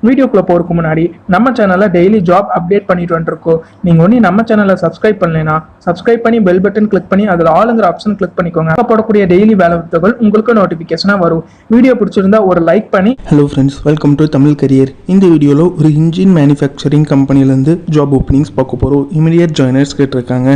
வீடியோக்குள்ள போறதுக்கு முன்னாடி நம்ம சேனல்ல டெய்லி ஜாப் அப்டேட் பண்ணிட்டு வந்துருக்கோம். நீங்க ஒண்ணு நம்ம சேனலை சப்ஸ்கிரைப் பண்ணலைன்னா சப்ஸ்கிரைப் பண்ணி பெல் பட்டன் கிளிக் பண்ணி அதுல ஆளுங்கிற ஆப்ஷன் கிளிக் பண்ணிக்கோங்க. அப்ப போடக்கூடிய டெய்லி வேலை வாய்ப்புகள் உங்களுக்கு நோட்டிபிகேஷனா வரும். வீடியோ பிடிச்சிருந்தா ஒரு லைக் பண்ணி. Hello friends, welcome to Tamil career. இந்த வீடியோவில் ஒரு இன்ஜின் மேனுஃபேக்சரிங் கம்பெனிலேருந்து ஜாப் ஓப்பனிங்ஸ் பார்க்க போகிறோம். இமீடியட் ஜாயினர்ஸ் கேட்டிருக்காங்க.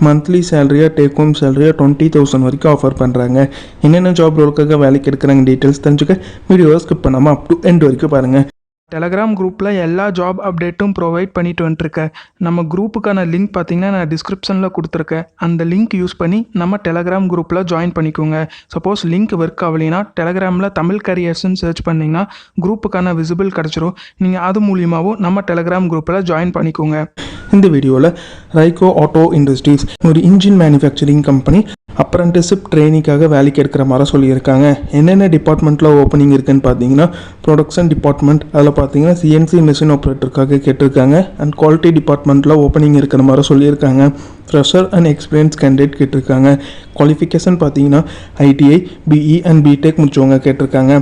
மந்த்லி சேலரியாக டேக் ஹோம் சேலரியாக 20,000 வரைக்கும் ஆஃபர் பண்ணுறாங்க. என்னென்ன ஜாப் ரோலுக்காக வேலைக்கு எடுக்கிறாங்க டீட்டெயில்ஸ் தெரிஞ்சுக்க வீடியோவை ஸ்கிப் பண்ணாமல் அப் டு எண்ட் வரைக்கும் பாருங்கள். டெலகிராம் குரூப்பில் எல்லா ஜாப் அப்டேட்டும் ப்ரொவைட் பண்ணிட்டு வந்துருக்கேன். நம்ம குரூப்புக்கான லிங்க் பார்த்தீங்கன்னா நான் டிஸ்கிரிப்ஷனில் கொடுத்துருக்கேன். அந்த லிங்க் யூஸ் பண்ணி நம்ம டெலகிராம் குரூப்பில் ஜாயின் பண்ணிக்கோங்க. சப்போஸ் லிங்க் ஒர்க் ஆகலைன்னா டெலகிராமில் தமிழ் கரியர்ஸ்ன்னு சர்ச் பண்ணிங்கன்னா குரூப்புக்கான விசிபிள் கிடச்சிரும். நீங்கள் அது மூலியமாகவும் நம்ம டெலகிராம் குரூப்பில் ஜாயின் பண்ணிக்கோங்க. இந்த வீடியோவில் ரைகோ ஆட்டோ இண்டஸ்ட்ரீஸ் ஒரு இன்ஜின் மேனுஃபேக்சரிங் கம்பெனி அப்ரண்டிஸ்ஷிப் ட்ரைனிங்காக வேலைக்கு எடுக்கிற மாதிரி சொல்லியிருக்காங்க. என்னென்ன டிபார்ட்மெண்ட்டில் ஓப்பனிங் இருக்குன்னு பார்த்தீங்கன்னா ப்ரொடக்ஷன் டிபார்ட்மெண்ட், அதில் பார்த்தீங்கன்னா சிஎன்சி மிஷின் ஆப்ரேட்டருக்காக கேட்டிருக்காங்க. அண்ட் குவாலிட்டி டிபார்ட்மெண்ட்டில் ஓப்பனிங் இருக்கிற மாதிரி சொல்லியிருக்காங்க. ஃப்ரெஷர் அண்ட் எக்ஸ்பீரியன்ஸ் கேண்டிடேட் கேட்டிருக்காங்க. குவாலிஃபிகேஷன் பார்த்தீங்கன்னா ஐடிஐ, பிஇ அண்ட் பிடெக் முடிச்சவங்க கேட்டிருக்காங்க.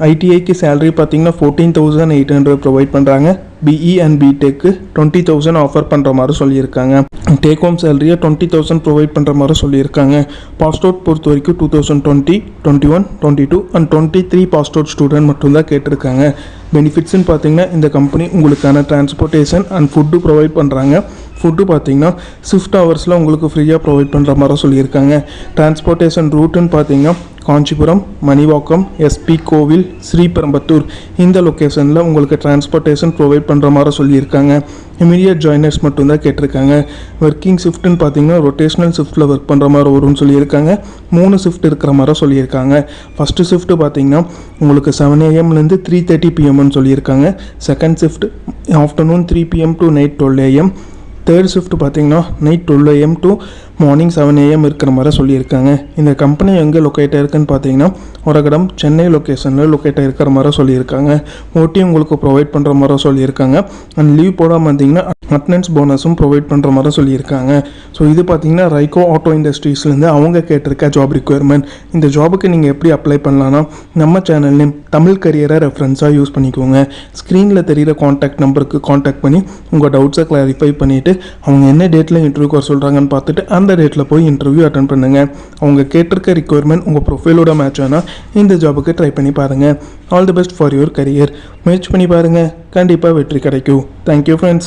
ஐடிஐக்கு சேலரி பார்த்தீங்கன்னா 14,800 ப்ரொவைட் பண்ணுறாங்க. பிஇ அண்ட் பிடெக்கு 20,000 ஆஃபர் பண்ணுற மாதிரி சொல்லியிருக்காங்க. டேக் ஹோம் சேலரியை 20,000 ப்ரொவைட் பண்ணுற மாதிரி சொல்லியிருக்காங்க. பாஸ்ட் அவுட் பொறுத்த வரைக்கும் 2020, 21, 22 அண்ட் 23 பாஸ்ட் அவுட் ஸ்டூடெண்ட் மட்டும்தான் கேட்டிருக்காங்க. பெனிஃபிட்ஸ்ன்னு பார்த்தீங்கன்னா இந்த கம்பெனி உங்களுக்கான டிரான்ஸ்போர்ட்டேஷன் அண்ட் ஃபுட்டு ப்ரொவைட் பண்ணுறாங்க. ஃபுட்டு பார்த்தீங்கன்னா ஷிஃப்ட் ஹவர்ஸில் உங்களுக்கு ஃப்ரீயாக ப்ரொவைட் பண்ணுற மாதிரி சொல்லியிருக்காங்க. டிரான்ஸ்போர்ட்டேஷன் ரூட்டுன்னு பார்த்தீங்கன்னா காஞ்சிபுரம், மணிவாக்கம், எஸ்பி கோவில், ஸ்ரீபெரும்பத்தூர் இந்த லொக்கேஷனில் உங்களுக்கு டிரான்ஸ்போர்ட்டேஷன் ப்ரொவைட் பண்ணுற மாதிரி சொல்லியிருக்காங்க. இமீடியட் ஜாயினர்ஸ் மட்டும்தான் கேட்டிருக்காங்க. ஒர்க்கிங் ஷிஃப்ட்டுன்னு பார்த்தீங்கன்னா ரொட்டேஷனல் ஷிஃப்ட்டில் ஒர்க் பண்ணுற மாதிரி வரும்னு சொல்லியிருக்காங்க. 3 ஷிஃப்ட் இருக்கிற மாதிரி சொல்லியிருக்காங்க. ஃபஸ்ட்டு ஷிஃப்ட்டு பார்த்தீங்கன்னா உங்களுக்கு 7 AM to 3:30 PM சொல்லியிருக்காங்க. Second shift afternoon 3 PM to night 12 AM. Third shift பார்த்தீங்கன்னா night 12 AM to morning 7 AM இருக்கிற மாதிரி சொல்லியிருக்காங்க. இந்த கம்பெனி எங்கே லொக்கேட் ஆயிருக்குன்னு பார்த்தீங்கன்னா ஒரகடம், சென்னை லொக்கேஷனில் லொக்கேட் ஆகிருக்கிற மாதிரி சொல்லியிருக்காங்க. ஓட்டி உங்களுக்கு ப்ரொவைட் பண்ணுற மாதிரி சொல்லியிருக்காங்க. அண்ட் லீவ் போடாமல் வந்தீங்கன்னா அட்டனன்ஸ் போனஸும் ப்ரொவைட் பண்ணுற மாதிரி சொல்லியிருக்காங்க. ஸோ இது பார்த்தீங்கன்னா ரைகோ ஆட்டோ இண்டஸ்ட்ரீஸ்லேருந்து அவங்க கேட்டிருக்க ஜாப் ரிக்வயர்மெண்ட். இந்த ஜாபுக்கு நீங்கள் எப்படி அப்ளை பண்ணலான்னா நம்ம சேனல் நேம் தமிழ் கரியரை ரெஃபரன்ஸாக யூஸ் பண்ணிக்கோங்க. ஸ்க்ரீனில் தெரிகிற காண்டாக்ட் நம்பருக்கு காண்டாக்ட் பண்ணி உங்கள் டவுட்ஸை கிளாரிஃபை பண்ணிவிட்டு அவங்க என்ன டேட்டில் இன்டர்வியூக்கு வர சொல்கிறாங்கன்னு பார்த்துட்டு அந்த டேட்டில் போய் இன்டர்வியூ அட்டன் பண்ணுங்கள். அவங்க கேட்டிருக்க ரிக்வயர்மெண்ட் உங்கள் ப்ரொஃபைலோட மேட்ச் ஆனால் இந்த ஜாபுக்கு ட்ரை பண்ணி பாருங்கள். All the best for your career. முயற்சி பண்ணி பாருங்கள், கண்டிப்பாக வெற்றி கிடைக்கும். Thank you friends.